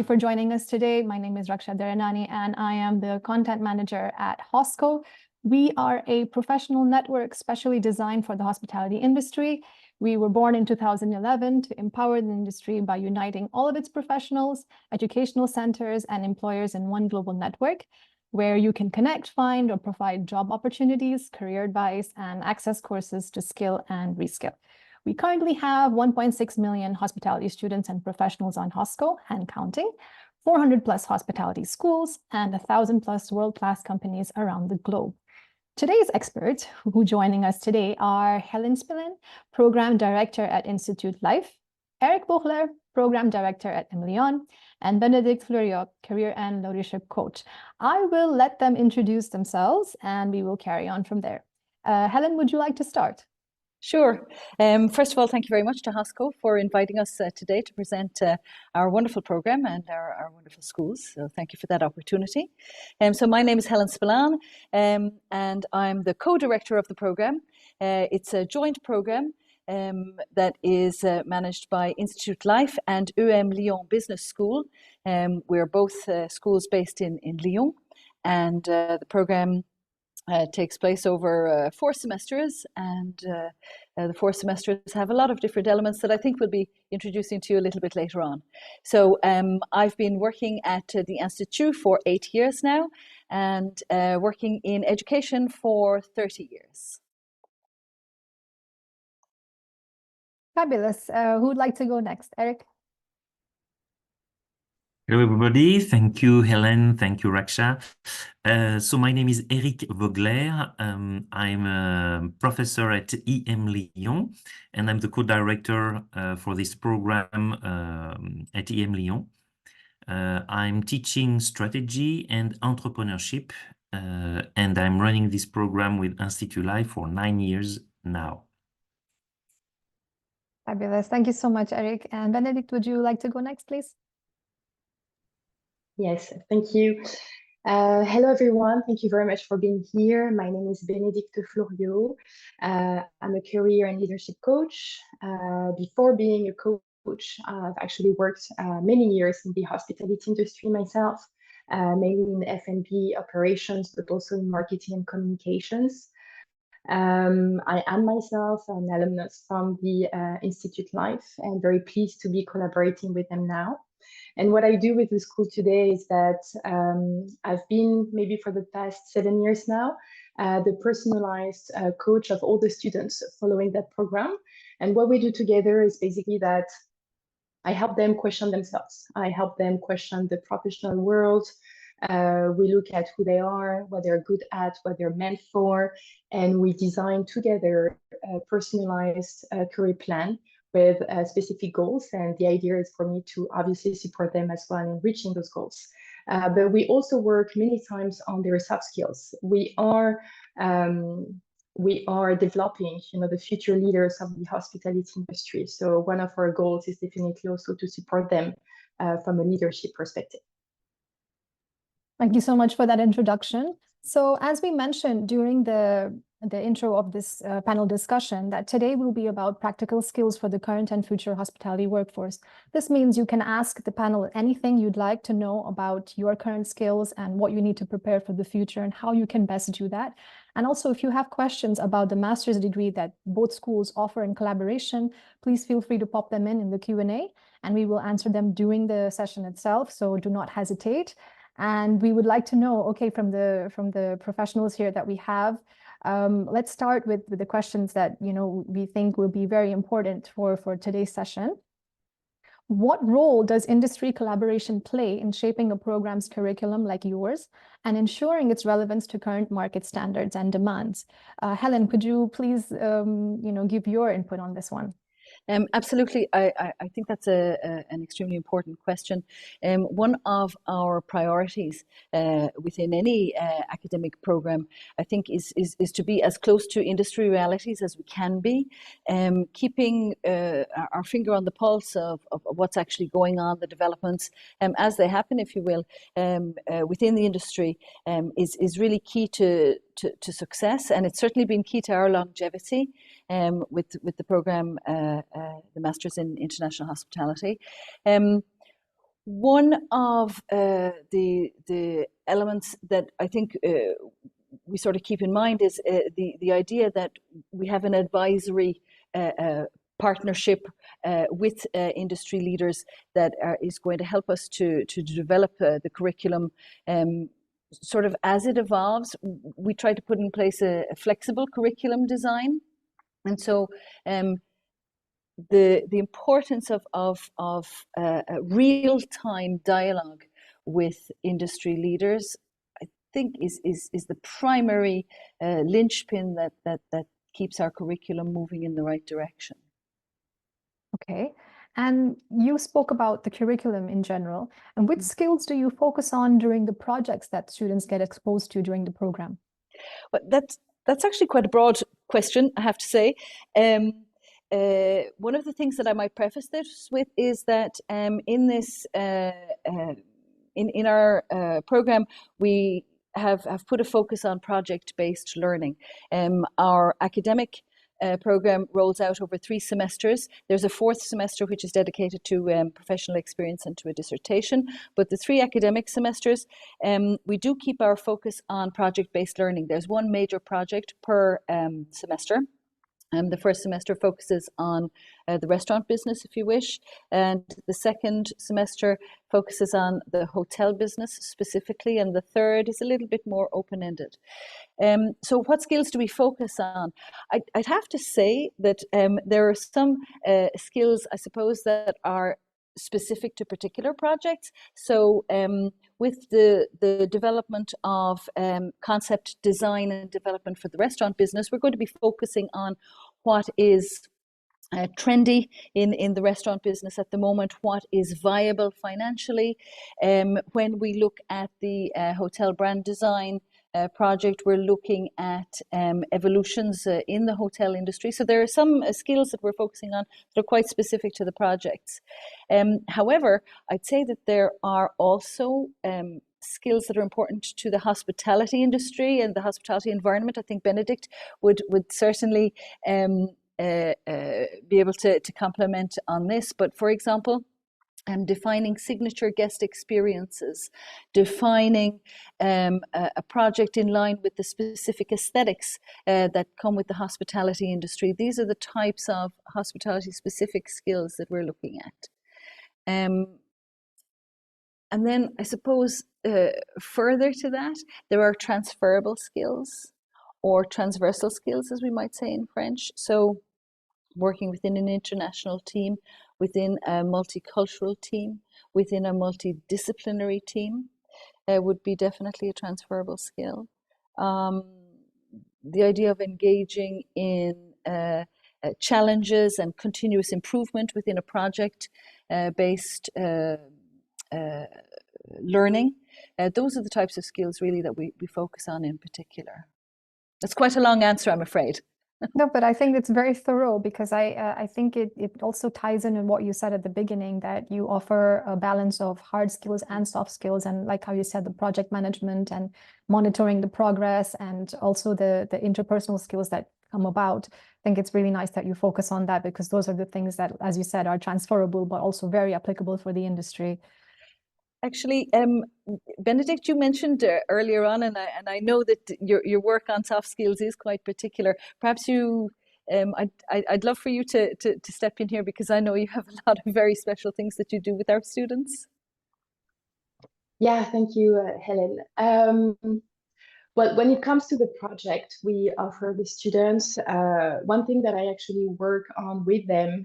you for joining us today. My name is Raksha Dharanani, and I am the content manager at HOSCO. We are a professional network specially designed for the hospitality industry. We were born in 2011 to empower the industry by uniting all of its professionals, educational centers, and employers in one global network where you can connect, find, or provide job opportunities, career advice, and access courses to skill and reskill. We currently have 1.6 million hospitality students and professionals on HOSCO and counting, 400 plus hospitality schools, and 1,000 plus world-class companies around the globe. Today's experts who joining us today are Helen Spillane, Program Director at Institut Lyfe, Eric Bochler, Program Director at emlyon, and Bénédicte Fleuriot, Career and Leadership Coach. I will let them introduce themselves and we will carry on from there. Helen, would you like to start? Sure. First of all, thank you very much to HOSCO for inviting us today to present our wonderful program and our wonderful schools. So thank you for that opportunity. So my name is Helen Spillane, and I'm the co-director of the program. It's a joint program that is managed by Institut Lyfe and emlyon Business School. We're both schools based in Lyon, and the program takes place over 4 semesters, and the 4 semesters have a lot of different elements that I think we'll be introducing to you a little bit later on. So I've been working at the Institut for 8 years now, and working in education for 30 years. Fabulous. Who would like to go next? Eric? Hello, everybody. Thank you, Helen. Thank you, Raksha. So my name is Eric Vogler. I'm a professor at emlyon, and I'm the co-director for this program at emlyon. I'm teaching strategy and entrepreneurship, and I'm running this program with Institut Lyfe for 9 years now. Fabulous. Thank you so much, Eric. And Bénédicte, would you like to go next, please? Yes, thank you. Hello, everyone. Thank you very much for being here. My name is Bénédicte Fleuriot. I'm a career and leadership coach. Before being a coach, I've actually worked many years in the hospitality industry myself, mainly in F&B operations, but also in marketing and communications. I am myself an alumnus from the Institut Lyfe and very pleased to be collaborating with them now. And what I do with the school today is that I've been, maybe for the past 7 years now, the personalized coach of all the students following that program. And what we do together is basically that I help them question themselves. I help them question the professional world. We look at who they are, what they're good at, what they're meant for, and we design together a personalized career plan with specific goals. And the idea is for me to obviously support them as well in reaching those goals. But we also work many times on their soft skills. We are developing, the future leaders of the hospitality industry. So one of our goals is definitely also to support them from a leadership perspective. Thank you so much for that introduction. So as we mentioned during the intro of this panel discussion, that today will be about practical skills for the current and future hospitality workforce. This means you can ask the panel anything you'd like to know about your current skills and what you need to prepare for the future and how you can best do that. And also, if you have questions about the master's degree that both schools offer in collaboration, please feel free to pop them in the Q&A, and we will answer them during the session itself. So do not hesitate. And we would like to know, okay, from the professionals here that we have, let's start with the questions that we think will be very important for today's session. What role does industry collaboration play in shaping a program's curriculum like yours and ensuring its relevance to current market standards and demands? Helen, could you please give your input on this one? Absolutely. I think that's an extremely important question. One of our priorities within any academic program, I think, is to be as close to industry realities as we can be, keeping our finger on the pulse of what's actually going on, the developments as they happen, if you will, within the industry is really key to success, and it's certainly been key to our longevity with the program, the Masters in International Hospitality. One of the elements that I think we sort of keep in mind is the idea that we have an advisory partnership with industry leaders that is going to help us to develop the curriculum sort of as it evolves. We try to put in place a flexible curriculum design, and so the importance of real-time dialogue with industry leaders, I think, is the primary linchpin that keeps our curriculum moving in the right direction. Okay. And you spoke about the curriculum in general. And which skills do you focus on during the projects that students get exposed to during the program? But that's actually quite a broad question, I have to say. One of the things that I might preface this with is that in this in our program, we have put a focus on project-based learning. Our academic program rolls out over 3 semesters. There's a 4th semester which is dedicated to professional experience and to a dissertation. But the 3 academic semesters, we do keep our focus on project-based learning. There's 1 major project per semester. The first semester focuses on the restaurant business, if you wish, and the second semester focuses on the hotel business specifically, and the third is a little bit more open-ended. So what skills do we focus on? I'd have to say that there are some skills, I suppose, that are specific to particular projects. So with the development of concept design and development for the restaurant business, we're going to be focusing on what is trendy in the restaurant business at the moment, what is viable financially. When we look at the hotel brand design project, we're looking at evolutions in the hotel industry. So there are some skills that we're focusing on that are quite specific to the projects. However, I'd say that there are also skills that are important to the hospitality industry and the hospitality environment. I think Benedict would certainly be able to complement on this. But for example, defining signature guest experiences, defining a project in line with the specific aesthetics that come with the hospitality industry. These are the types of hospitality specific skills that we're looking at. And then I suppose further to that, there are transferable skills or transversal skills, as we might say in French. So working within an international team, within a multicultural team, within a multidisciplinary team would be definitely a transferable skill. The idea of engaging in challenges and continuous improvement within a project-based learning, those are the types of skills really that we focus on in particular. That's quite a long answer, I'm afraid. No, but I think it's very thorough because I think it also ties in what you said at the beginning, that you offer a balance of hard skills and soft skills, and like how you said, the project management and monitoring the progress, and also the interpersonal skills that come about. I think it's really nice that you focus on that, because those are the things that, as you said, are transferable but also very applicable for the industry. Actually, Benedict, you mentioned earlier on, and I know that your work on soft skills is quite particular. Perhaps you, I'd love for you to step in here, because I know you have a lot of very special things that you do with our students. Yeah, thank you, Helen. Well, when it comes to the project we offer the students, one thing that I actually work on with them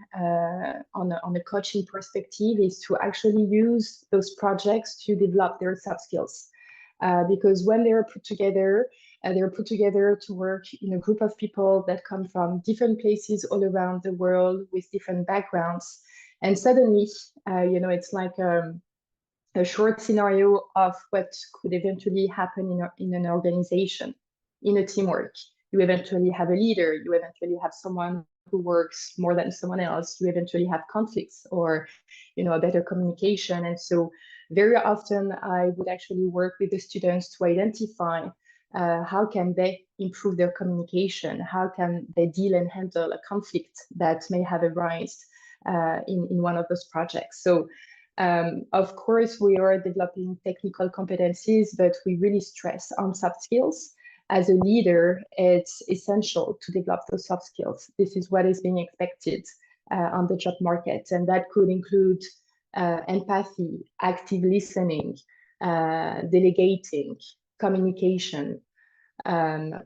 on a coaching perspective is to actually use those projects to develop their soft skills. Because when they're put together to work in a group of people that come from different places all around the world with different backgrounds. And suddenly, it's like a short scenario of what could eventually happen in an organization, in a teamwork. You eventually have a leader, you eventually have someone who works more than someone else, you eventually have conflicts or a better communication. And so very often I would actually work with the students to identify how can they improve their communication, how can they deal and handle a conflict that may have arisen in one of those projects. So Of course, we are developing technical competencies, but we really stress on soft skills. As a leader, it's essential to develop those soft skills. This is what is being expected on the job market, and that could include empathy, active listening, delegating, communication,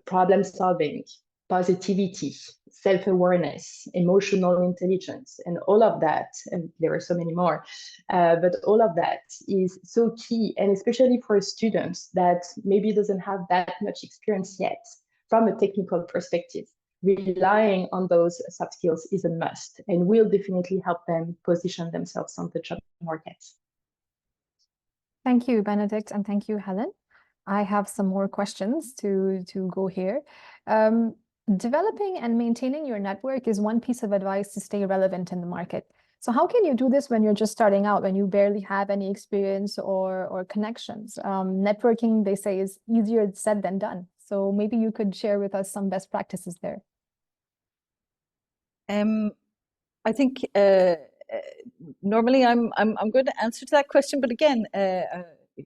problem solving, positivity, self-awareness, emotional intelligence, and all of that, and there are so many more, but all of that is so key, and especially for students that maybe doesn't have that much experience yet from a technical perspective. Relying on those soft skills is a must and will definitely help them position themselves on the job market. Thank you, Benedict, and thank you, Helen. I have some more questions to go here. Developing and maintaining your network is one piece of advice to stay relevant in the market. So how can you do this when you're just starting out, when you barely have any experience or connections? Networking, they say, is easier said than done. So maybe you could share with us some best practices there. I think normally I'm going to answer to that question, but again,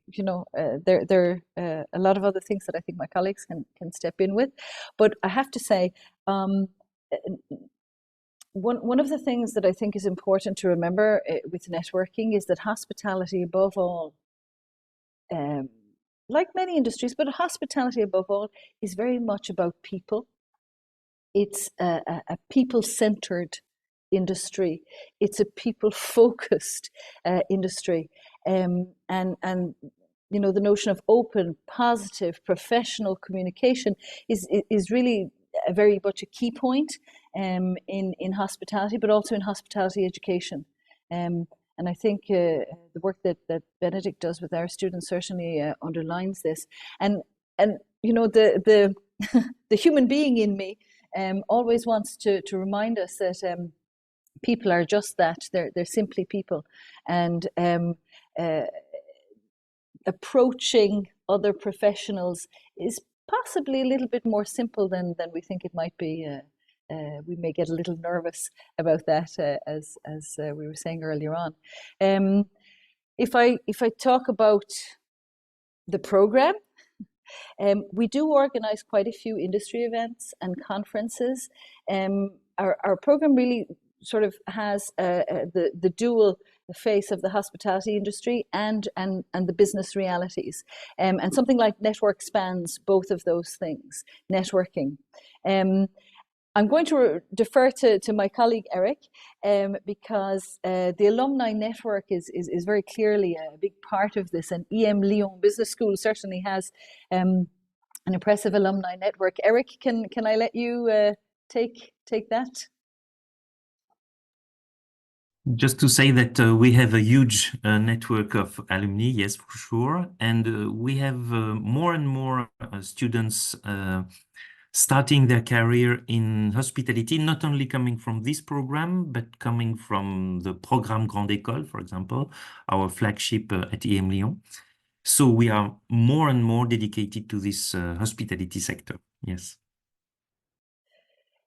you know, there are a lot of other things that I think my colleagues can step in with. But I have to say, one of the things that I think is important to remember with networking is that hospitality, above all, like many industries, but hospitality above all is very much about people. It's a people-centered industry. It's a people-focused industry, and you know, the notion of open, positive, professional communication is really very much a key point in hospitality, but also in hospitality education. And I think the work that Benedict does with our students certainly underlines this. And you know, the the human being in me always wants to remind us that people are just that. They're simply people, and approaching other professionals is possibly a little bit more simple than we think it might be. We may get a little nervous about that, as we were saying earlier on. If I talk about the program, we do organize quite a few industry events and conferences. Our program really sort of has the dual face of the hospitality industry and the business realities. And something like Network spans both of those things, networking. I'm going to defer to my colleague Eric, because the alumni network is very clearly a big part of this, and emlyon Business School certainly has an impressive alumni network. Eric, can I let you take that? Just to say that we have a huge network of alumni, yes, for sure. And we have more and more students starting their career in hospitality, not only coming from this program, but coming from the Programme Grande École, for example, our flagship at emlyon. So we are more and more dedicated to this hospitality sector, yes.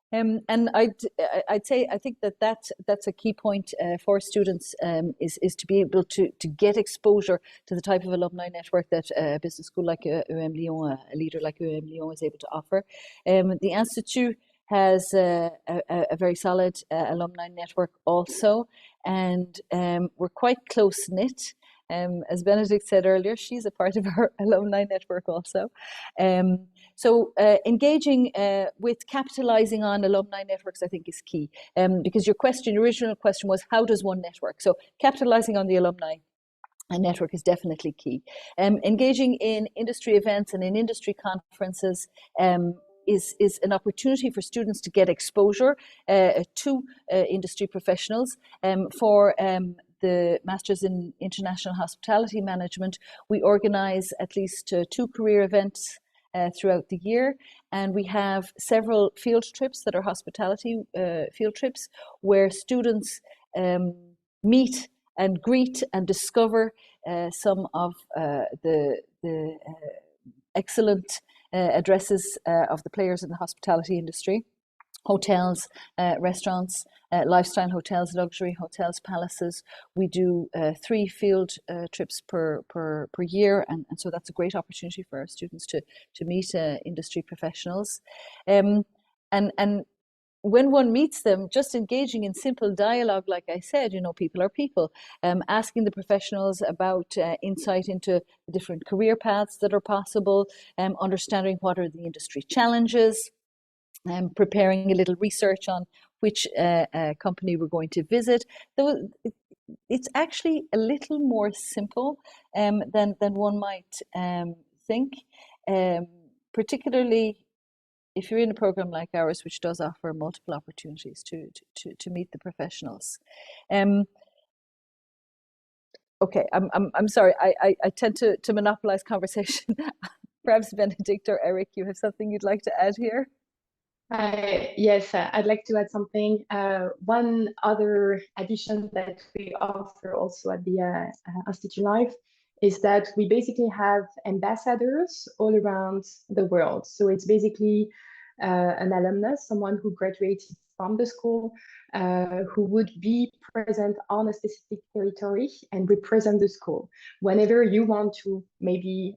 And I'd say I think that's a key point for students, is to be able to get exposure to the type of alumni network that a business school like emlyon, a leader like emlyon, is able to offer. The Institut has a very solid alumni network also, and we're quite close knit. As Benedict said earlier, she's a part of our alumni network also. So engaging with capitalizing on alumni networks, I think, is key. Because your original question was, how does one network? So capitalizing on the alumni network is definitely key. Engaging in industry events and in industry conferences is an opportunity for students to get exposure to industry professionals. For the Masters in International Hospitality Management, we organize at least 2 career events throughout the year, and we have several field trips that are hospitality field trips, where students meet and greet and discover some of the excellent addresses of the players in the hospitality industry. hotels, restaurants, lifestyle hotels, luxury hotels, palaces. We do 3 field trips per year, and so that's a great opportunity for our students to meet industry professionals. And when one meets them, just engaging in simple dialogue, like I said, people are people, asking the professionals about insight into the different career paths that are possible, understanding what are the industry challenges, preparing a little research on which company we're going to visit. Though it's actually a little more simple than one might think, particularly if you're in a program like ours, which does offer multiple opportunities to meet the professionals. Okay, I'm sorry, I tend to monopolize conversation. Perhaps Benedict or Eric, you have something you'd like to add here? Yes, I'd like to add something. One other addition that we offer also at the Institut Lyfe is that we basically have ambassadors all around the world. So it's basically an alumnus, someone who graduated from the school, who would be present on a specific territory and represent the school. Whenever you want to maybe,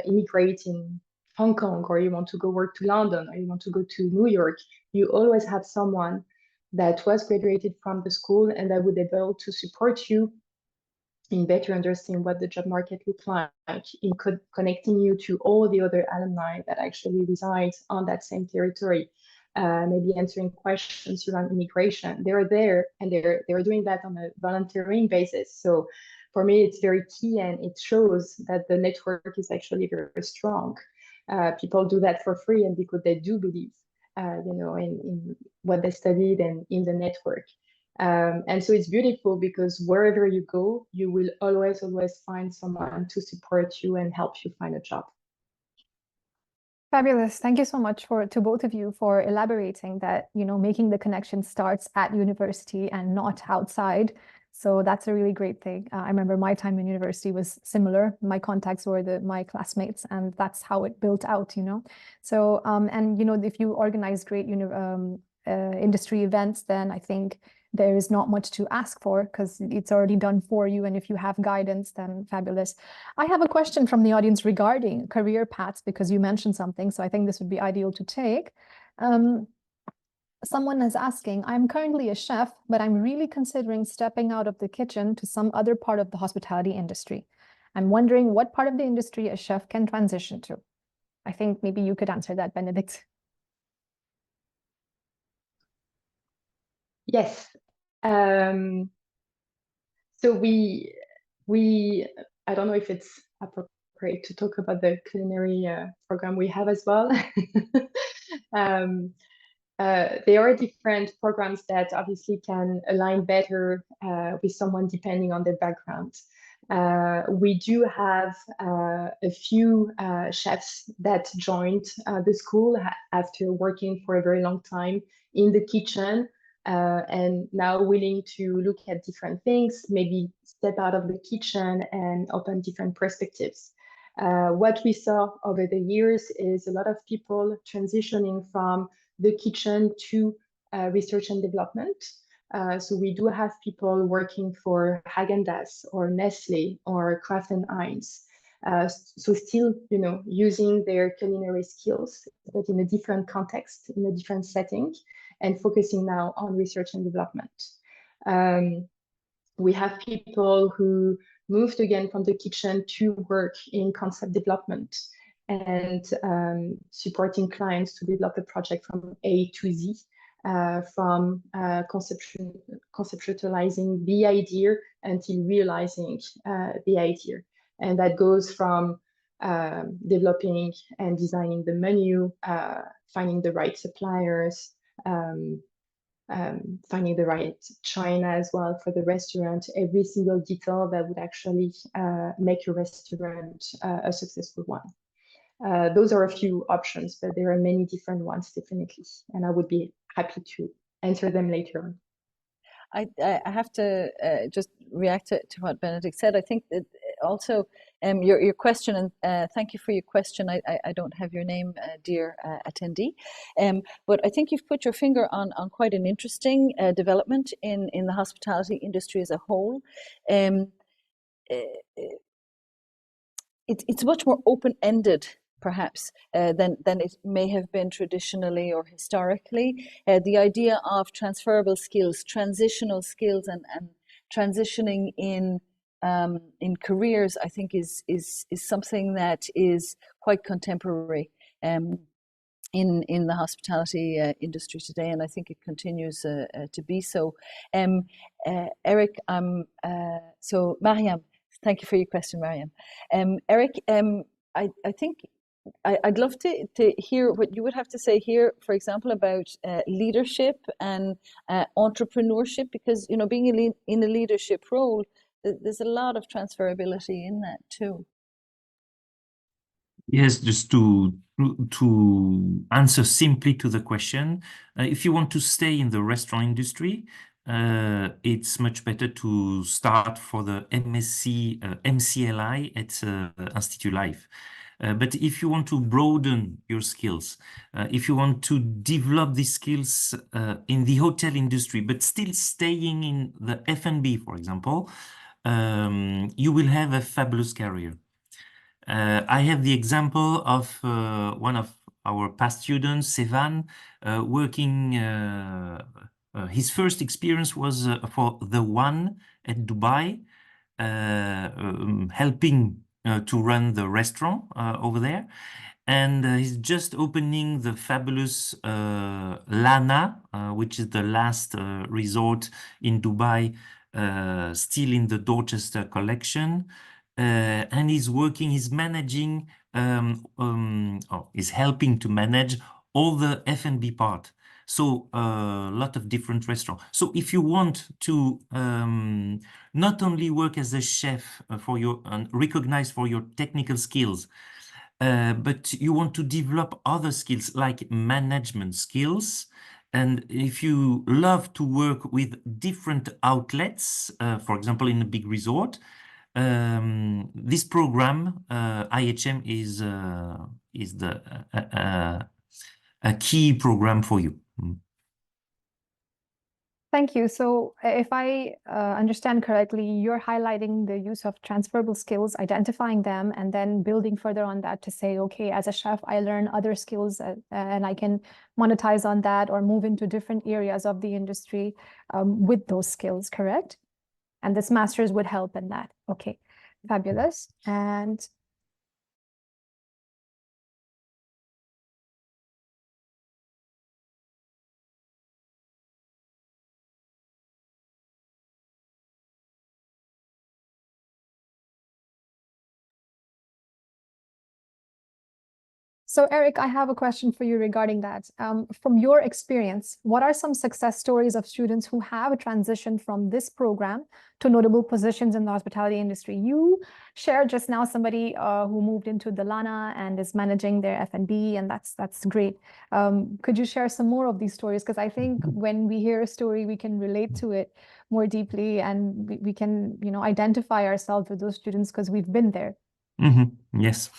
immigrate in Hong Kong, or you want to go work to London, or you want to go to New York, you always have someone that was graduated from the school and that would be able to support you in better understanding what the job market looks like, in connecting you to all the other alumni that actually reside on that same territory, maybe answering questions around immigration. They're there, and they're doing that on a volunteering basis. So for me, it's very key, and it shows that the network is actually very, very strong. People do that for free, and because they do believe, in what they studied and in the network. And so it's beautiful because wherever you go, you will always find someone to support you and help you find a job. Fabulous. Thank you so much to both of you for elaborating that, making the connection starts at university and not outside. So that's a really great thing. I remember my time in university was similar. My contacts were my classmates, and that's how it built out, So, if you organize great industry events, then I think there is not much to ask for because it's already done for you. And if you have guidance, then fabulous. I have a question from the audience regarding career paths, because you mentioned something. So I think this would be ideal to take. Someone is asking, I'm currently a chef, but I'm really considering stepping out of the kitchen to some other part of the hospitality industry. I'm wondering what part of the industry a chef can transition to. I think maybe you could answer that, Benedict. Yes. So we I don't know if it's appropriate to talk about the culinary program we have as well. There are different programs that obviously can align better with someone depending on their background. We do have a few chefs that joined the school after working for a very long time in the kitchen, and now willing to look at different things, maybe step out of the kitchen and open different perspectives. What we saw over the years is a lot of people transitioning from the kitchen to research and development. So we do have people working for Häagen-Dazs or Nestle or Kraft and Heinz. So still, using their culinary skills, but in a different context, in a different setting, and focusing now on research and development. We have people who moved again from the kitchen to work in concept development and supporting clients to develop a project from A to Z, from conceptualizing the idea until realizing the idea. And that goes from developing and designing the menu, finding the right suppliers, finding the right china as well for the restaurant, every single detail that would actually make your restaurant a successful one. Those are a few options, but there are many different ones, definitely. And I would be happy to answer them later on. I have to just react to what Benedict said. I think that also your question, and thank you for your question. I don't have your name, dear attendee, but I think you've put your finger on quite an interesting development in the hospitality industry as a whole. It's much more open-ended, perhaps, than it may have been traditionally or historically. The idea of transferable skills, transitional skills, and transitioning in careers, I think, is something that is quite contemporary in the hospitality industry today, and I think it continues to be so. Eric, so Mariam. Thank you for your question, Mariam. Eric, I think I'd love to hear what you would have to say here, for example, about leadership and entrepreneurship, because, you know, being in a leadership role, there's a lot of transferability in that too. Yes, just to answer simply to the question, if you want to stay in the restaurant industry, it's much better to start for the MSc, MCLI at Institut Lyfe. But if you want to broaden your skills, if you want to develop these skills in the hotel industry, but still staying in the F&B, for example, you will have a fabulous career. I have the example of one of our past students, Sevan, working. His first experience was for The One at Dubai, helping to run the restaurant over there. And he's just opening the fabulous Lana, which is the last resort in Dubai, still in the Dorchester collection. And he's managing, is helping to manage all the F&B part. So a lot of different restaurants. So if you want to not only work as a chef for your recognized for your technical skills, but you want to develop other skills like management skills. And if you love to work with different outlets, for example, in a big resort, this program, IHM, is a key program for you. Thank you. So if I understand correctly, you're highlighting the use of transferable skills, identifying them, and then building further on that to say, okay, as a chef, I learn other skills and I can monetize on that or move into different areas of the industry with those skills, correct? And this master's would help in that. Okay, fabulous. And so, Eric, I have a question for you regarding that. From your experience, what are some success stories of students who have transitioned from this program to notable positions in the hospitality industry? You shared just now somebody who moved into the Lana and is managing their F&B, and that's great. Could you share some more of these stories? Because I think when we hear a story, we can relate to it more deeply, and we can, you know, identify ourselves with those students because we've been there. Yes.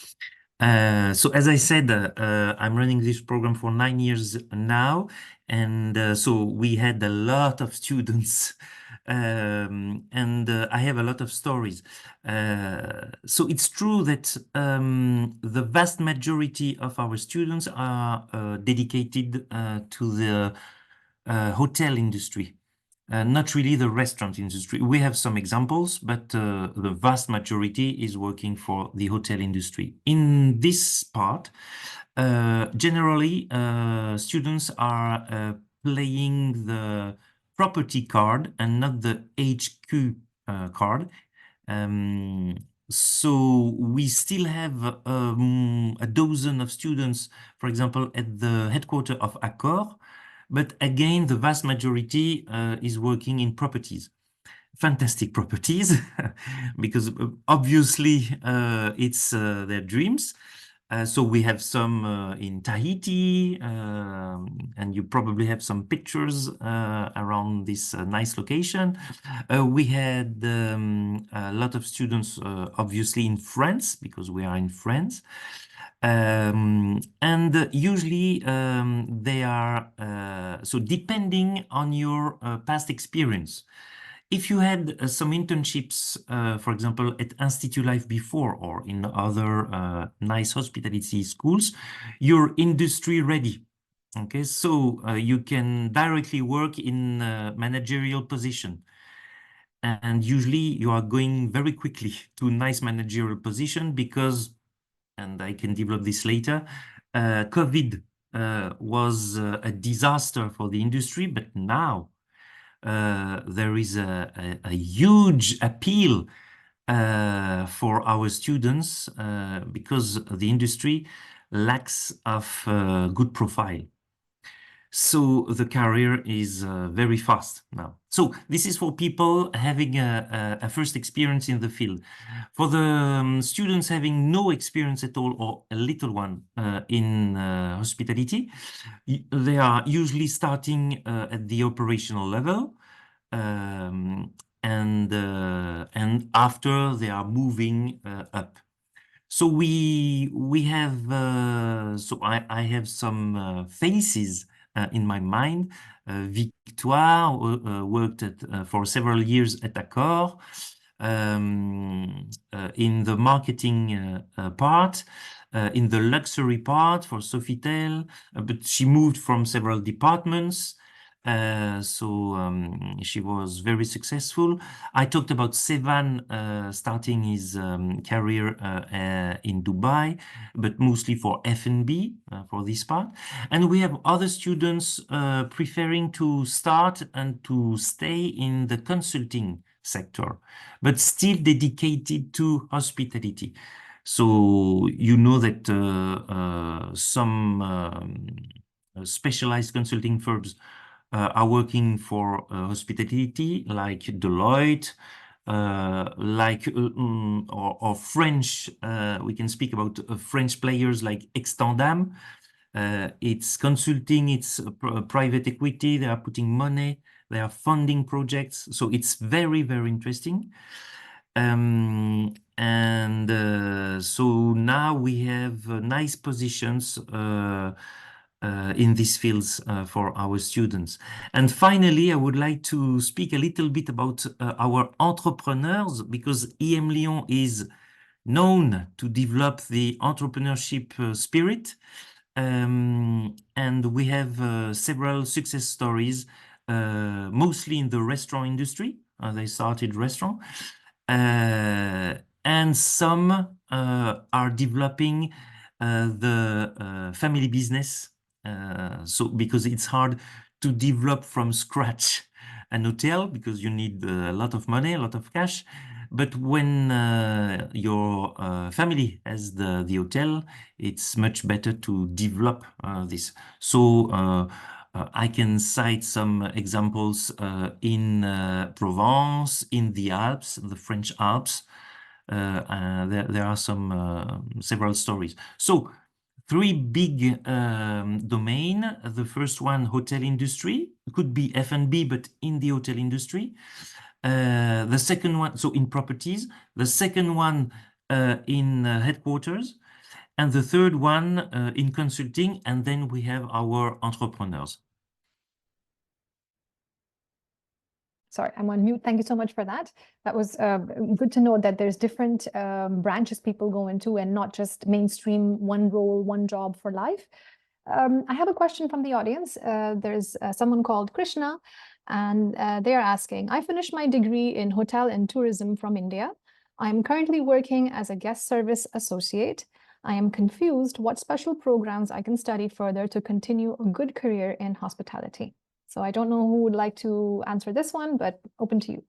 So as I said, I'm running this program for 9 years now, and so we had a lot of students, and I have a lot of stories. So it's true that the vast majority of our students are dedicated to the hotel industry. Not really the restaurant industry. We have some examples, but the vast majority is working for the hotel industry. In this part, generally, students are playing the property card and not the HQ card. So we still have a dozen of students, for example, at the headquarters of Accor. But again, the vast majority is working in properties, fantastic properties, because obviously it's their dreams. So we have some in Tahiti, and you probably have some pictures around this nice location. We had a lot of students, obviously in France, because we are in France. And usually they are, so depending on your past experience. If you had some internships, for example, at Institut Lyfe before or in other nice hospitality schools, you're industry ready. Okay, so you can directly work in a managerial position. And usually you are going very quickly to a nice managerial position because, and I can develop this later, COVID was a disaster for the industry, but now there is a huge appeal for our students because the industry lacks of good profile. So the career is very fast now. So this is for people having a first experience in the field. For the students having no experience at all or a little one in hospitality, they are usually starting at the operational level. And after they are moving up. So we have I have some faces in my mind. Victoire worked for several years at Accor in the marketing part, in the luxury part for Sofitel, but she moved from several departments. So she was very successful. I talked about Sevan starting his career in Dubai, but mostly for F&B for this part. And we have other students preferring to start and to stay in the consulting sector, but still dedicated to hospitality. So you know that some specialized consulting firms are working for hospitality, like Deloitte, or French. We can speak about French players like Extendam. It's consulting, it's private equity. They are putting money, they are funding projects. So it's very, very interesting. So now we have nice positions in these fields for our students. And finally, I would like to speak a little bit about our entrepreneurs, because emlyon is known to develop the entrepreneurship spirit. And we have several success stories, mostly in the restaurant industry. They started restaurant. And some are developing the family business. So because it's hard to develop from scratch an hotel, because you need a lot of money, a lot of cash. But when your family has the hotel, it's much better to develop this. So I can cite some examples in Provence, in the Alps, the French Alps. There are some several stories. So three big domain. The first one, hotel industry, could be F&B, but in the hotel industry. The second one, so in properties. The second one in headquarters. And the third one in consulting. And then we have our entrepreneurs. Sorry, I'm on mute. Thank you so much for that. That was good to know that there's different branches people go into and not just mainstream one role, one job for life. I have a question from the audience. There's someone called Krishna, and they are asking, I finished my degree in hotel and tourism from India. I'm currently working as a guest service associate. I am confused what special programs I can study further to continue a good career in hospitality. So I don't know who would like to answer this one, but open to you.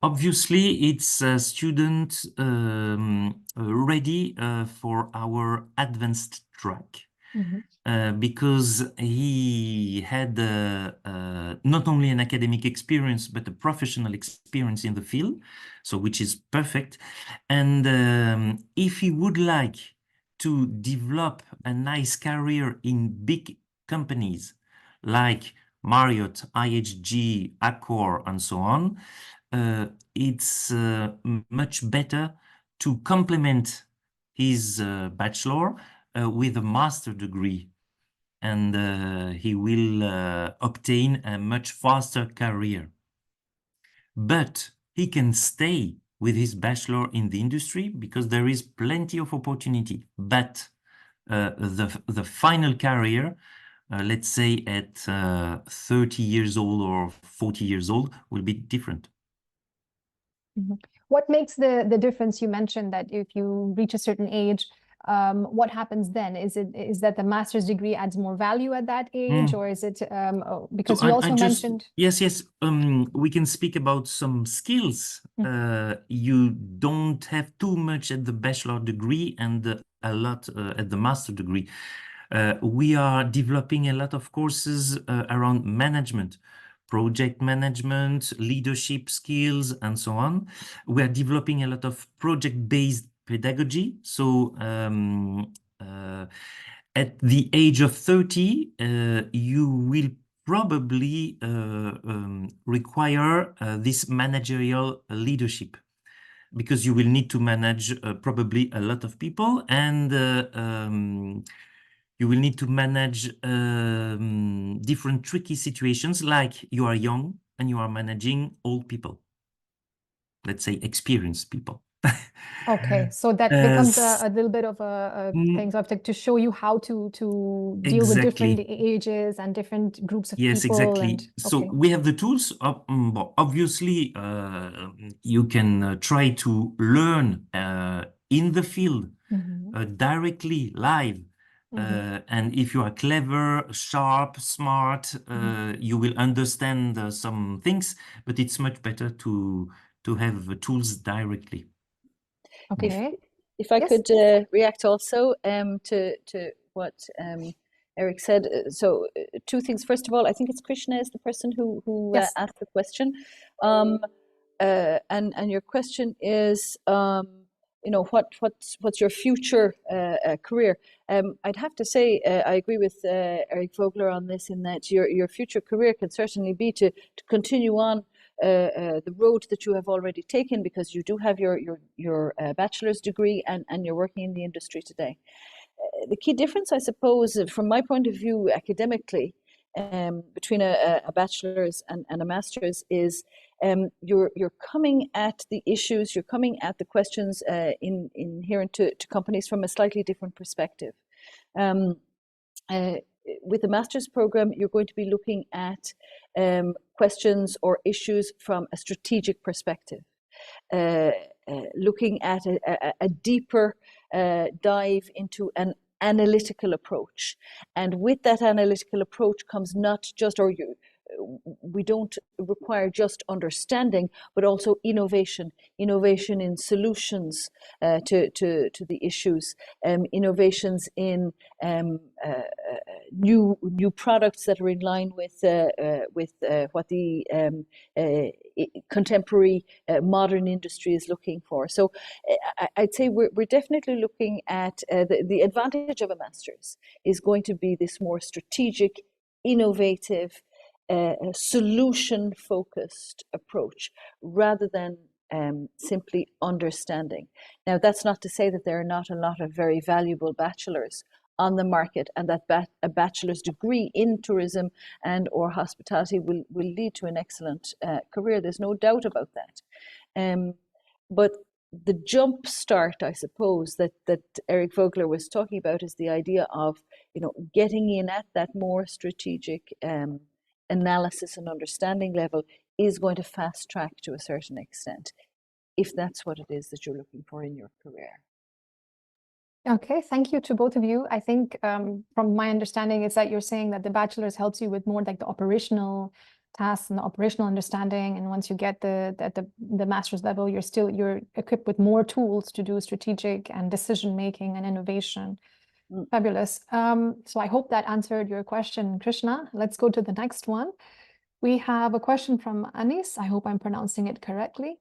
Obviously, it's a student ready for our advanced track. because he had not only an academic experience, but a professional experience in the field, so which is perfect. And if he would like to develop a nice career in big companies like Marriott, IHG, Accor, and so on, it's much better to complement his bachelor with a master degree, and he will obtain a much faster career. But he can stay with his bachelor in the industry because there is plenty of opportunity. But the final career, let's say at 30 years old or 40 years old, will be different. What makes the difference? You mentioned that if you reach a certain age, what happens then? Is that the master's degree adds more value at that age, or is it because So you also mentioned? Yes. We can speak about some skills. You don't have too much at the bachelor degree and a lot at the master degree. We are developing a lot of courses around management, project management, leadership skills, and so on. We are developing a lot of project-based pedagogy. So at the age of 30, you will probably require this managerial leadership, because you will need to manage probably a lot of people, and you will need to manage different tricky situations, like you are young and you are managing old people, let's say experienced people. Okay, so that becomes a little bit of a thing to show you how to deal with different ages and different groups of yes, people. exactly. And, so we have the tools. Well, obviously, you can try to learn in the field directly, live. And if you are clever, sharp, smart, you will understand some things, but it's much better to have tools directly. Okay. If I could react also to what Eric said. So two things. First of all, I think it's Krishna is the person who asked the question. And your question is, what's your future career? I'd have to say I agree with Eric Vogler on this, in that your future career can certainly be to continue on the road that you have already taken, because you do have your bachelor's degree and you're working in the industry today. The key difference, I suppose, from my point of view academically, between a bachelor's and a master's is you're coming at the issues, you're coming at the questions inherent to companies from a slightly different perspective. With the master's program, you're going to be looking at questions or issues from a strategic perspective, looking at a deeper dive into an analytical approach. And with that analytical approach comes not just, we don't require just understanding, but also innovation in solutions to the issues, innovations in new products that are in line with what the contemporary modern industry is looking for. So I'd say we're definitely looking at the advantage of a master's is going to be this more strategic, innovative, solution-focused approach, rather than simply understanding. Now, that's not to say that there are not a lot of very valuable bachelors on the market, and that a bachelor's degree in tourism and or hospitality will lead to an excellent career. There's no doubt about that. But the jump start, I suppose, that Eric Vogler was talking about is the idea of, getting in at that more strategic analysis and understanding level is going to fast track to a certain extent, if that's what it is that you're looking for in your career. Okay, thank you to both of you. I think from my understanding, it's that you're saying that the bachelor's helps you with more like the operational tasks and the operational understanding. And once you get the master's level, you're equipped with more tools to do strategic and decision making and innovation. Fabulous. So I hope that answered your question, Krishna. Let's go to the next one. We have a question from Anis. I hope I'm pronouncing it correctly.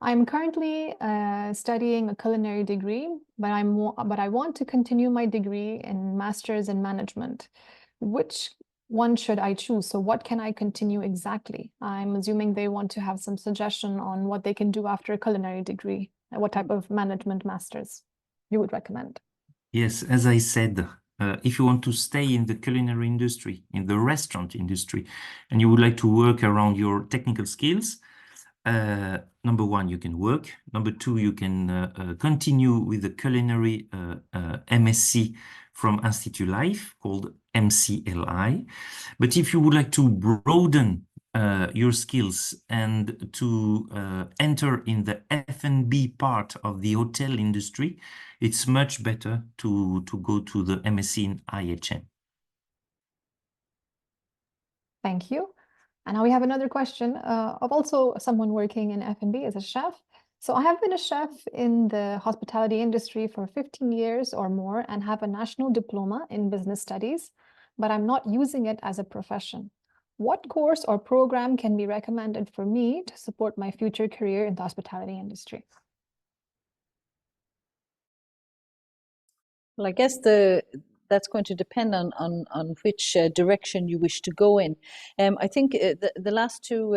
I'm currently studying a culinary degree, but I want to continue my degree in Masters in Management. Which one should I choose? So what can I continue exactly? I'm assuming they want to have some suggestion on what they can do after a culinary degree, what type of management masters you would recommend. Yes, as I said, if you want to stay in the culinary industry, in the restaurant industry, and you would like to work around your technical skills, number one, you can work. Number two, you can continue with the culinary MSc from Institut Lyfe called MCLI. But if you would like to broaden your skills and to enter in the F&B part of the hotel industry, it's much better to go to the MSc in IHM. Thank you. And now we have another question of also someone working in F&B as a chef. So I have been a chef in the hospitality industry for 15 years or more and have a national diploma in business studies, but I'm not using it as a profession. What course or program can be recommended for me to support my future career in the hospitality industry? Well, I guess that's going to depend on which direction you wish to go in. I think the last two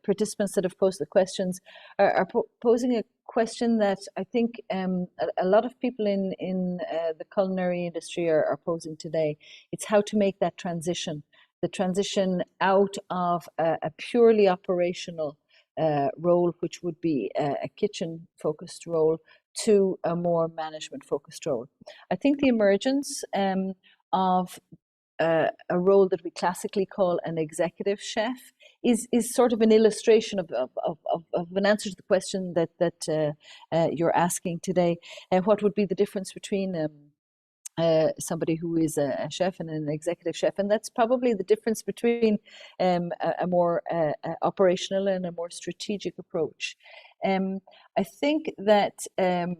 participants that have posed the questions are posing a question that I think a lot of people in the culinary industry are posing today. It's how to make that transition, the transition out of a purely operational role, which would be a kitchen-focused role, to a more management-focused role. I think the emergence of a role that we classically call an executive chef is sort of an illustration of an answer to the question that you're asking today. What would be the difference between somebody who is a chef and an executive chef? And that's probably the difference between a more operational and a more strategic approach. I think that a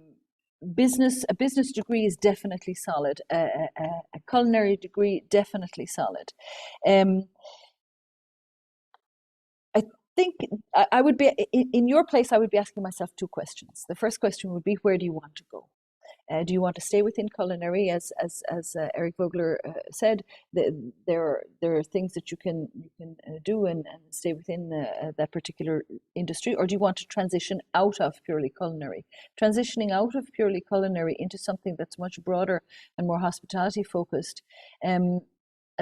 business degree is definitely solid. A culinary degree, definitely solid. I think I would be, in your place, I would be asking myself two questions. The first question would be, where do you want to go? Do you want to stay within culinary, as Eric Vogler said? There are things that you can do and stay within that particular industry, or do you want to transition out of purely culinary? Transitioning out of purely culinary into something that's much broader and more hospitality focused. A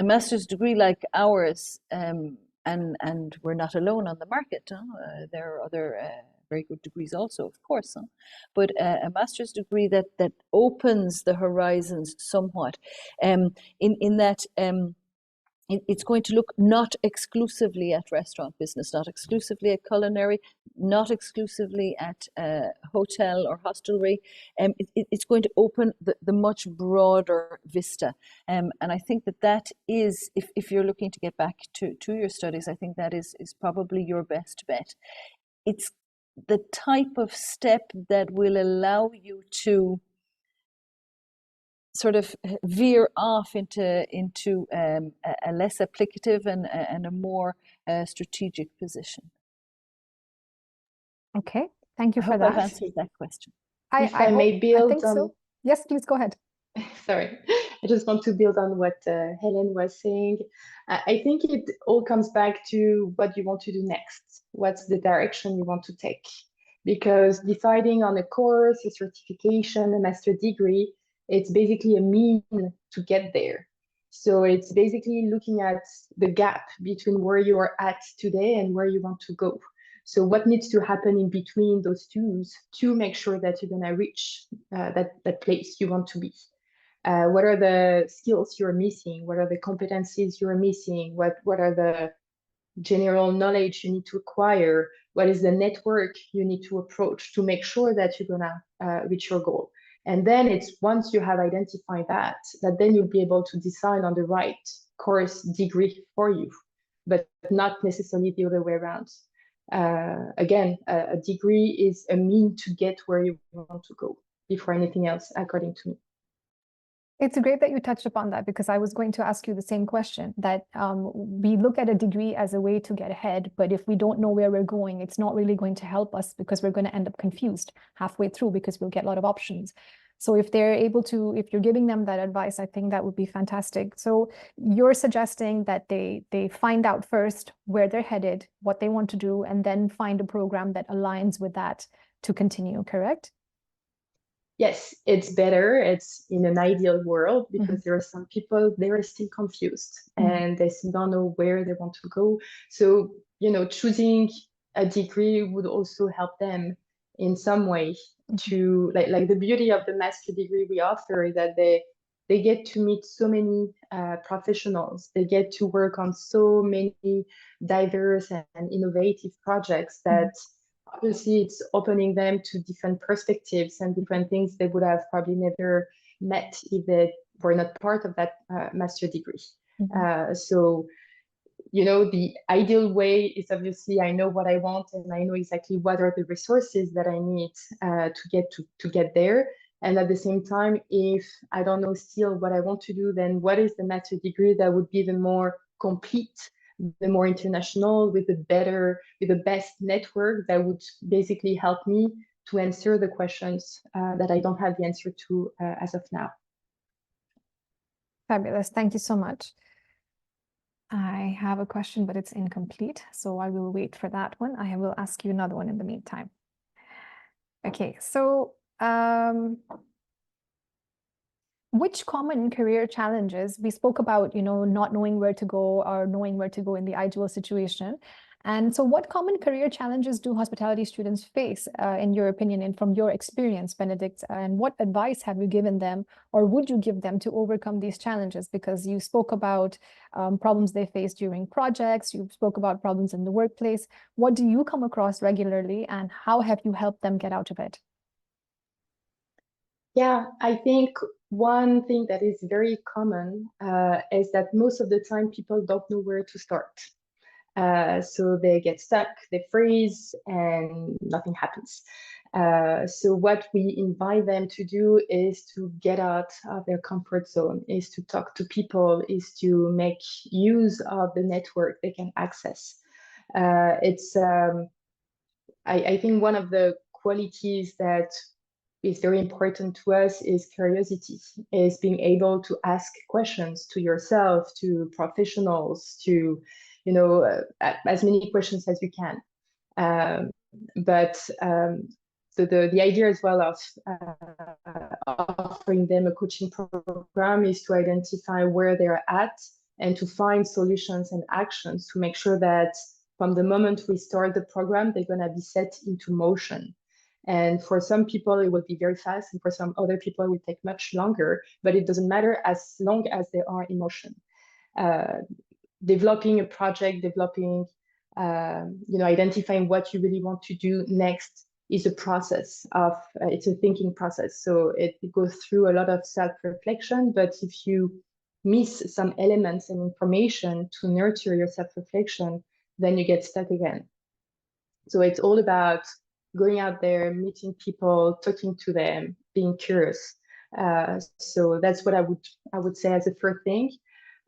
master's degree like ours, and we're not alone on the market. There are other very good degrees also, of course, but a master's degree that opens the horizons somewhat, in that it's going to look not exclusively at restaurant business, not exclusively at culinary, not exclusively at hotel or hostelry. It's going to open the much broader vista. And I think that is, if you're looking to get back to your studies, I think that is probably your best bet. It's the type of step that will allow you to sort of veer off into a less applicative and a more strategic position. Okay, thank you for I hope that. I've answered that question. If I may build I think on... so. Yes, please go ahead. Sorry, I just want to build on what Helen was saying. I think it all comes back to what you want to do next. What's the direction you want to take? Because deciding on a course, a certification, a master degree, it's basically a mean to get there. So it's basically looking at the gap between where you are at today and where you want to go. So what needs to happen in between those two to make sure that you're going to reach that place you want to be? What are the skills you're missing? What are the competencies you're missing? What are the general knowledge you need to acquire? What is the network you need to approach to make sure that you're gonna reach your goal? And then it's once you have identified that then you'll be able to decide on the right course degree for you, but not necessarily the other way around. Again, a degree is a mean to get where you want to go before anything else, according to me. It's great that you touched upon that, because I was going to ask you the same question, that we look at a degree as a way to get ahead, but if we don't know where we're going, it's not really going to help us, because we're going to end up confused halfway through, because we'll get a lot of options. So if they're able to, if you're giving them that advice, I think that would be fantastic. So you're suggesting that they find out first where they're headed, what they want to do, and then find a program that aligns with that to continue, correct? Yes, it's better. It's in an ideal world, because there are some people, they are still confused and they still don't know where they want to go. So, choosing a degree would also help them in some way to, like the beauty of the master degree we offer is that they get to meet so many professionals. They get to work on so many diverse and innovative projects that obviously it's opening them to different perspectives and different things they would have probably never met if they were not part of that master degree. So, the ideal way is obviously I know what I want and I know exactly what are the resources that I need to get there. And at the same time, if I don't know still what I want to do, then what is the master degree that would be the more complete, the more international, with the best network that would basically help me to answer the questions that I don't have the answer to as of now. Fabulous. Thank you so much. I have a question, but it's incomplete, so I will wait for that one. I will ask you another one in the meantime. Okay, so which common career challenges, we spoke about, not knowing where to go or knowing where to go in the ideal situation. And so what common career challenges do hospitality students face, in your opinion and from your experience, Benedict? And what advice have you given them, or would you give them, to overcome these challenges? Because you spoke about problems they face during projects, you spoke about problems in the workplace. What do you come across regularly, and how have you helped them get out of it? Yeah, I think one thing that is very common is that most of the time people don't know where to start. So they get stuck, they freeze, and nothing happens. So what we invite them to do is to get out of their comfort zone, is to talk to people, is to make use of the network they can access. I think one of the qualities that is very important to us is curiosity, is being able to ask questions to yourself, to professionals, to, as many questions as you can. The idea as well of offering them a coaching program is to identify where they're at and to find solutions and actions to make sure that from the moment we start the program, they're going to be set into motion. And for some people, it will be very fast, and for some other people, it will take much longer, but it doesn't matter as long as they are in motion. Developing a project, identifying what you really want to do next is a process of, it's a thinking process. So it goes through a lot of self-reflection, but if you miss some elements and information to nurture your self-reflection, then you get stuck again. So it's all about going out there, meeting people, talking to them, being curious. So that's what I would say as a first thing.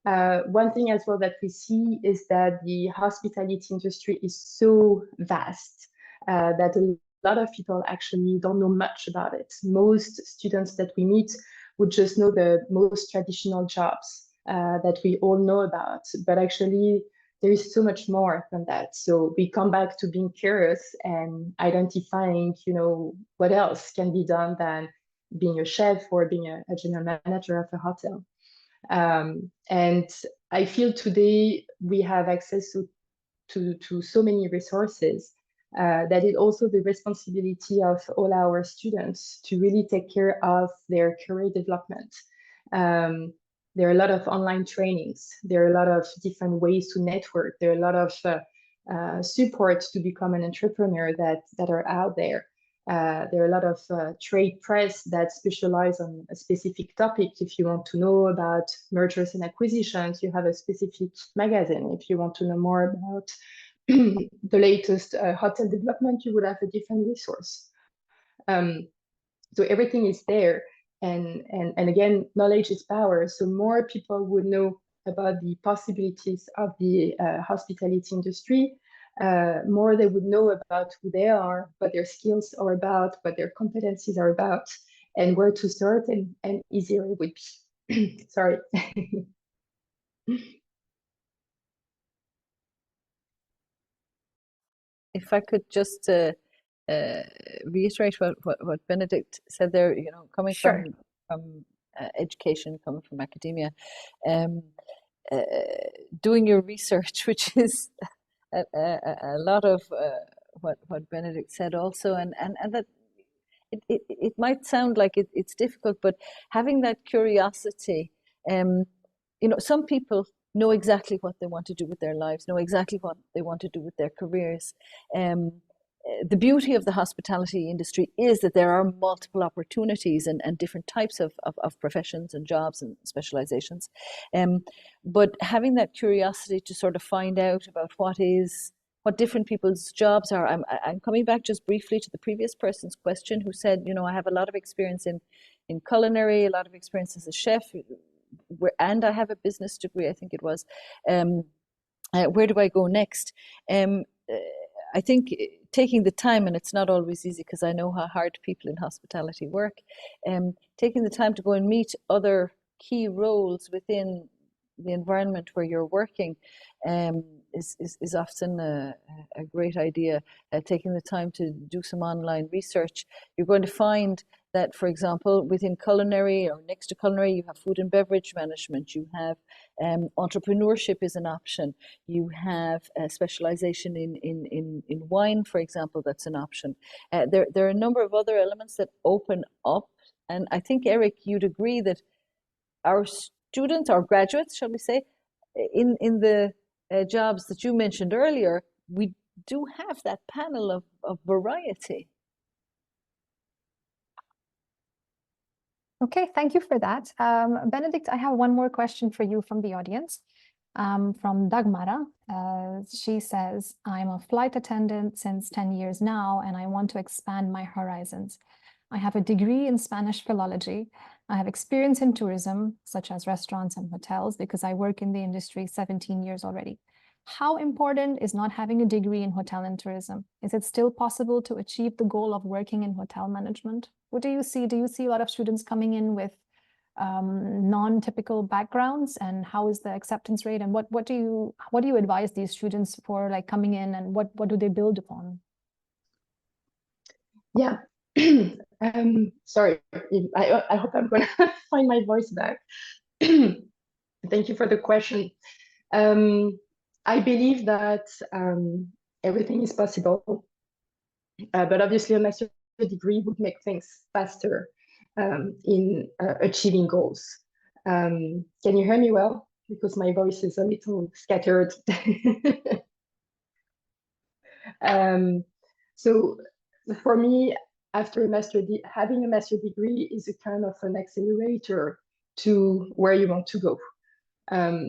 One thing as well that we see is that the hospitality industry is so vast that a lot of people actually don't know much about it. Most students that we meet would just know the most traditional jobs that we all know about, but actually there is so much more than that. So we come back to being curious and identifying, what else can be done than being a chef or being a general manager of a hotel. And I feel today we have access to so many resources that it's also the responsibility of all our students to really take care of their career development. There are a lot of online trainings. There are a lot of different ways to network. There are a lot of support to become an entrepreneur that are out there. There are a lot of trade press that specialize on a specific topic. If you want to know about mergers and acquisitions, you have a specific magazine. If you want to know more about the latest hotel development, you would have a different resource. So everything is there. And again, knowledge is power. So more people would know about the possibilities of the hospitality industry, more they would know about who they are, what their skills are about, what their competencies are about, and where to start, and easier it would be. Sorry. If I could just reiterate what Benedict said there, you know, coming Sure. from education, coming from academia, doing your research, which is a lot of what Benedict said also, and that it might sound like it's difficult, but having that curiosity, you know, some people know exactly what they want to do with their lives, know exactly what they want to do with their careers. The beauty of the hospitality industry is that there are multiple opportunities and different types of professions and jobs and specializations. But having that curiosity to sort of find out about what different people's jobs are. I'm coming back just briefly to the previous person's question who said, you know, I have a lot of experience in culinary, a lot of experience as a chef, and I have a business degree, I think it was. Where do I go next? I think taking the time, and it's not always easy because I know how hard people in hospitality work, taking the time to go and meet other key roles within the environment where you're working is often a great idea. Taking the time to do some online research, you're going to find that, for example, within culinary or next to culinary, you have food and beverage management, you have entrepreneurship is an option, you have specialization in wine, for example, that's an option. There are a number of other elements that open up, and I think, Eric, you'd agree that our students, our graduates, shall we say, in the jobs that you mentioned earlier, we do have that panel of variety. Okay, thank you for that. Benedict, I have one more question for you from the audience. From Dagmara. She says, I'm a flight attendant since 10 years now, and I want to expand my horizons. I have a degree in Spanish philology. I have experience in tourism, such as restaurants and hotels, because I work in the industry 17 years already. How important is not having a degree in hotel and tourism? Is it still possible to achieve the goal of working in hotel management? What do you see? Do you see a lot of students coming in with non-typical backgrounds, and how is the acceptance rate, and what do you advise these students for, like, coming in, and what do they build upon? Yeah. Sorry, I hope I'm gonna find my voice back. Thank you for the question. I believe that everything is possible, but obviously a master's degree would make things faster in achieving goals. Can you hear me well? Because my voice is a little scattered. So for me, after having a master's degree is a kind of an accelerator to where you want to go.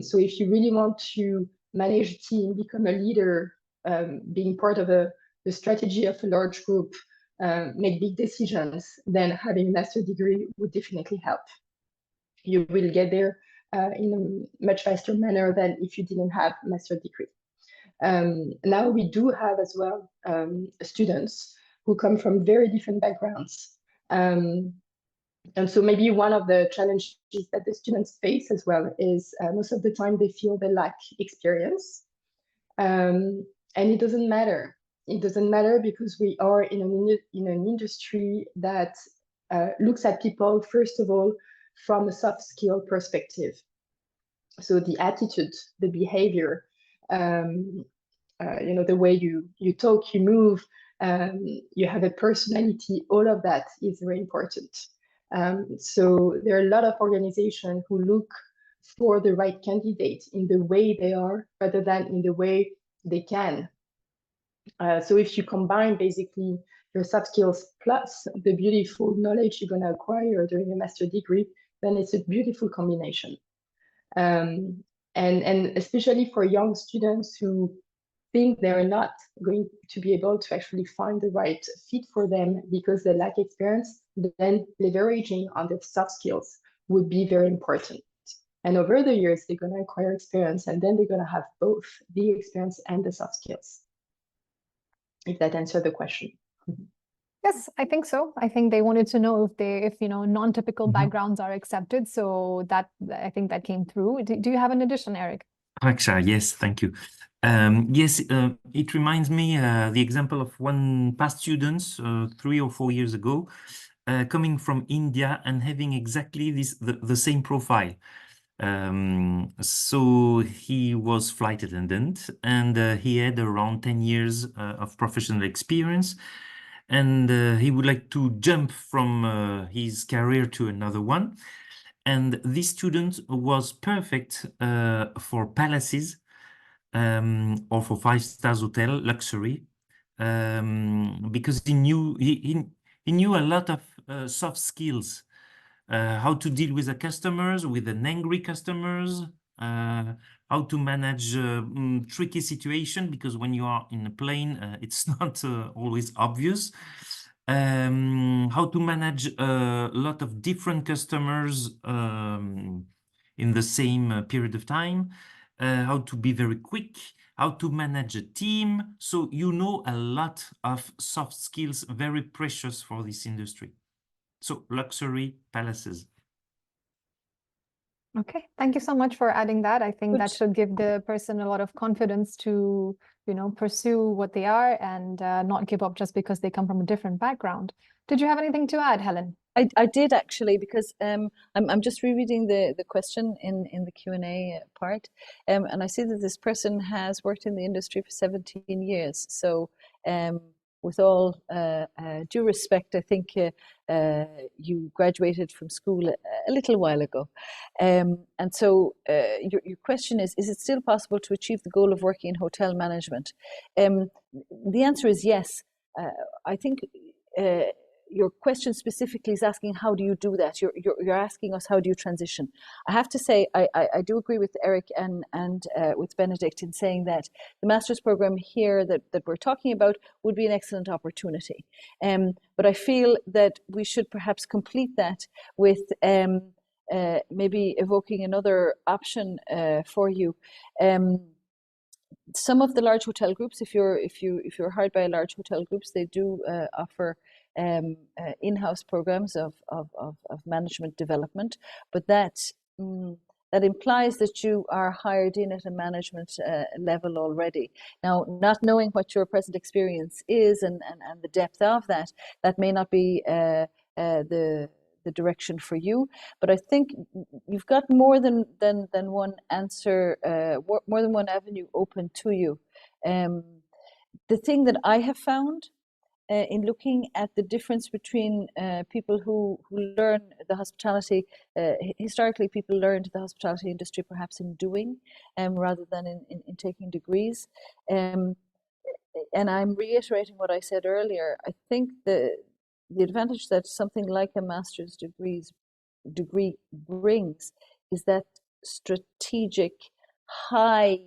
So if you really want to manage a team, become a leader, being part of the strategy of a large group, make big decisions, then having a master's degree would definitely help. You will get there in a much faster manner than if you didn't have a master's degree. Now we do have as well students who come from very different backgrounds. And so maybe one of the challenges that the students face as well is most of the time they feel they lack experience. And it doesn't matter. It doesn't matter because we are in an industry that looks at people, first of all, from a soft skill perspective. So the attitude, the behavior, you know, the way you talk, you move, you have a personality, all of that is very important. So there are a lot of organizations who look for the right candidate in the way they are rather than in the way they can. So if you combine basically your soft skills plus the beautiful knowledge you're going to acquire during a master's degree, then it's a beautiful combination. And especially for young students who think they're not going to be able to actually find the right fit for them because they lack experience, then leveraging on their soft skills would be very important. And over the years, they're going to acquire experience, and then they're going to have both the experience and the soft skills. If that answered the question. Yes, I think so. I think they wanted to know if non-typical backgrounds are accepted. So that, I think that came through. Do you have an addition, Eric? Raksha, yes, thank you. Yes, it reminds me the example of one past student 3 or 4 years ago, coming from India and having exactly the same profile. So he was flight attendant, and he had around 10 years of professional experience, and he would like to jump from his career to another one. And this student was perfect for palaces or for 5 stars hotel luxury, because he knew a lot of soft skills. How to deal with the customers, with an angry customers, how to manage tricky situation, because when you are in a plane, it's not always obvious. How to manage a lot of different customers in the same period of time, how to be very quick, how to manage a team. So you know a lot of soft skills, very precious for this industry. So luxury palaces. Okay, thank you so much for adding that. I think that should give the person a lot of confidence to, pursue what they are and not give up just because they come from a different background. Did you have anything to add, Helen? I did actually, because I'm just rereading the question in the Q&A part, and I see that this person has worked in the industry for 17 years. So with all due respect, I think you graduated from school a little while ago. And so your question is it still possible to achieve the goal of working in hotel management? The answer is yes. I think your question specifically is asking, how do you do that? You're asking us, how do you transition? I have to say, I do agree with Eric and with Benedict in saying that the master's program here that we're talking about would be an excellent opportunity. But I feel that we should perhaps complete that with maybe evoking another option for you. Some of the large hotel groups, if you're hired by large hotel groups, they do offer in-house programs of management development, but that implies that you are hired in at a management level already. Now, not knowing what your present experience is and the depth of that may not be the direction for you, but I think you've got more than one answer, more than one avenue open to you. The thing that I have found in looking at the difference between people who learn the hospitality, historically people learned the hospitality industry perhaps in doing rather than in taking degrees. And I'm reiterating what I said earlier. I think the advantage that something like a master's degree brings is that strategic, high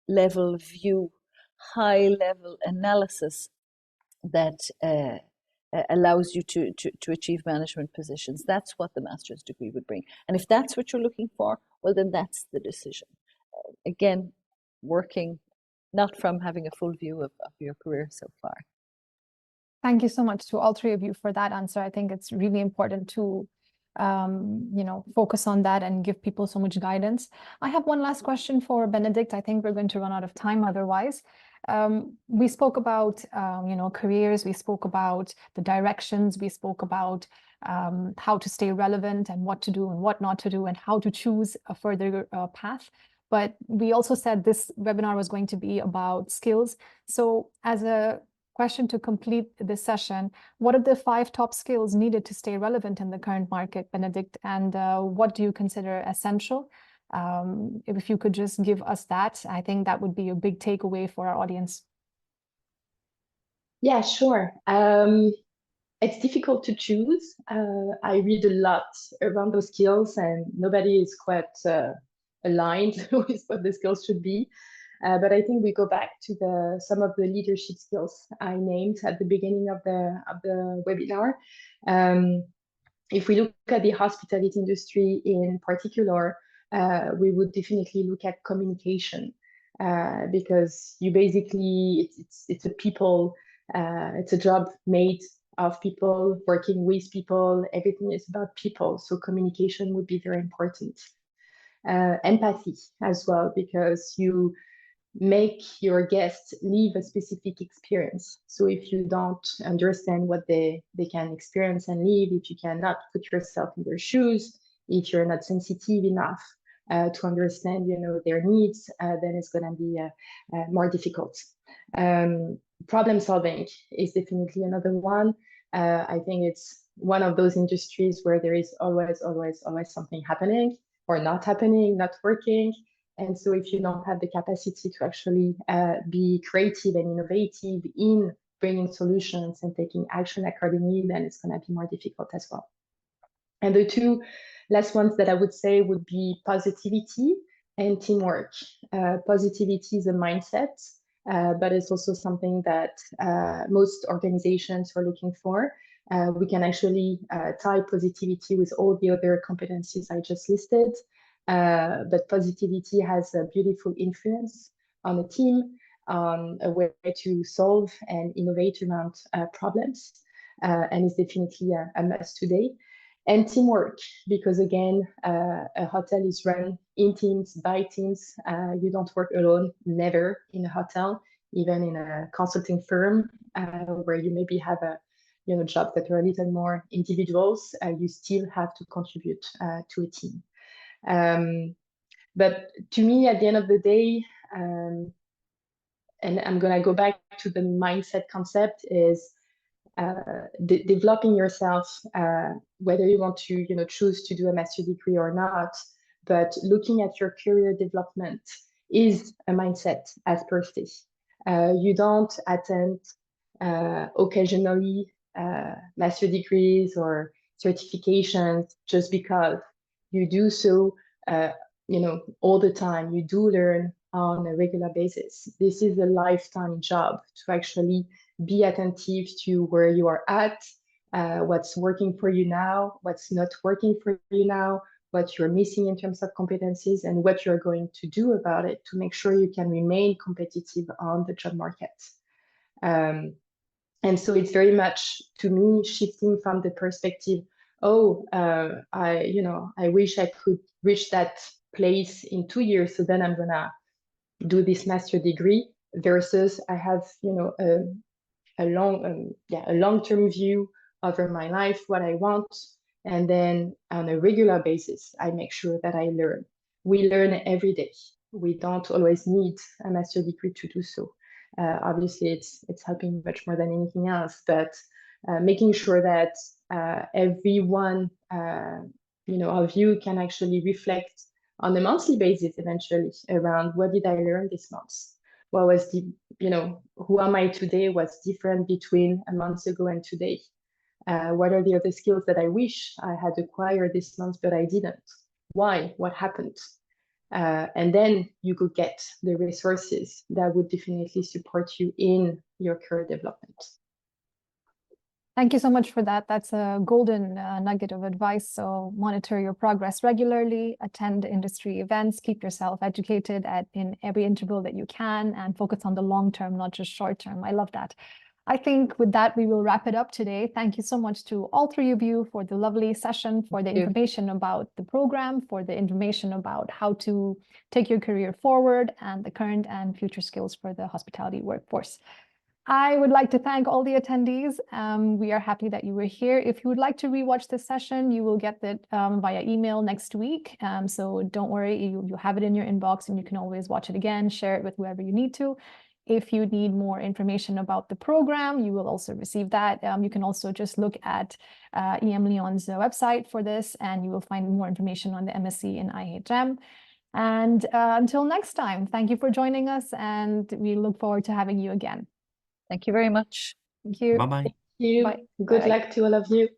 level view, high level analysis that allows you to achieve management positions. That's what the master's degree would bring. And if that's what you're looking for, well, then that's the decision. Again, working not from having a full view of your career so far. Thank you so much to all three of you for that answer. I think it's really important to focus on that and give people so much guidance. I have one last question for Benedict. I think we're going to run out of time otherwise. We spoke about, careers, we spoke about the directions, we spoke about how to stay relevant and what to do and what not to do and how to choose a further path. But we also said this webinar was going to be about skills. So as a question to complete this session, what are the 5 top skills needed to stay relevant in the current market, Benedict? And what do you consider essential? If you could just give us that, I think that would be a big takeaway for our audience. Yeah, sure. It's difficult to choose. I read a lot around those skills and nobody is quite aligned with what the skills should be. But I think we go back to some of the leadership skills I named at the beginning of the webinar. If we look at the hospitality industry in particular, we would definitely look at communication, because you basically, it's a people, it's a job made of people, working with people, everything is about people. So communication would be very important. Empathy as well, because you make your guests live a specific experience. So if you don't understand what they can experience and live, if you cannot put yourself in their shoes, if you're not sensitive enough to understand, their needs, then it's going to be more difficult. Problem solving is definitely another one. I think it's one of those industries where there is always something happening or not happening, not working. And so if you don't have the capacity to actually be creative and innovative in bringing solutions and taking action accordingly, then it's going to be more difficult as well. And the two last ones that I would say would be positivity and teamwork. Positivity is a mindset, but it's also something that most organizations are looking for. We can actually tie positivity with all the other competencies I just listed. But positivity has a beautiful influence on a team, on a way to solve and innovate around problems, and is definitely a must today. And teamwork, because again, a hotel is run in teams, by teams. You don't work alone, never in a hotel, even in a consulting firm, where you maybe have jobs that are a little more individuals. You still have to contribute to a team. But to me, at the end of the day, and I'm going to go back to the mindset concept, is developing yourself, whether you want to choose to do a master degree or not, but looking at your career development is a mindset as per se. You don't attend occasionally master degrees or certifications just because. You do so all the time. You do learn on a regular basis. This is a lifetime job to actually be attentive to where you are at, what's working for you now, what's not working for you now, what you're missing in terms of competencies, and what you're going to do about it to make sure you can remain competitive on the job market. And so it's very much, to me, shifting from the perspective, I wish I could reach that place in 2 years, so then I'm gonna do this master degree, versus I have a long-term view over my life, what I want, and then on a regular basis I make sure that I learn. We learn every day. We don't always need a master degree to do so. Obviously it's helping much more than anything else, but making sure that everyone of you can actually reflect on a monthly basis eventually around, what did I learn this month? What was who am I today? What's different between a month ago and today? What are the other skills that I wish I had acquired this month but I didn't? Why? What happened? And then you could get the resources that would definitely support you in your career development. Thank you so much for that. That's a golden nugget of advice. So monitor your progress regularly, attend industry events, keep yourself educated in every interval that you can, and focus on the long term, not just short term. I love that. I think with that, we will wrap it up today. Thank you so much to all three of you for the lovely session, for the information about the program, for the information about how to take your career forward, and the current and future skills for the hospitality workforce. I would like to thank all the attendees. We are happy that you were here. If you would like to rewatch this session, you will get it via email next week. So don't worry, you have it in your inbox and you can always watch it again, share it with whoever you need to. If you need more information about the program, you will also receive that. You can also just look at emlyon's website for this, and you will find more information on the MSc in IHM. And until next time, thank you for joining us, and we look forward to having you again. Thank you very much. Thank you. Bye-bye. Thank you. Bye. Good luck to all of you.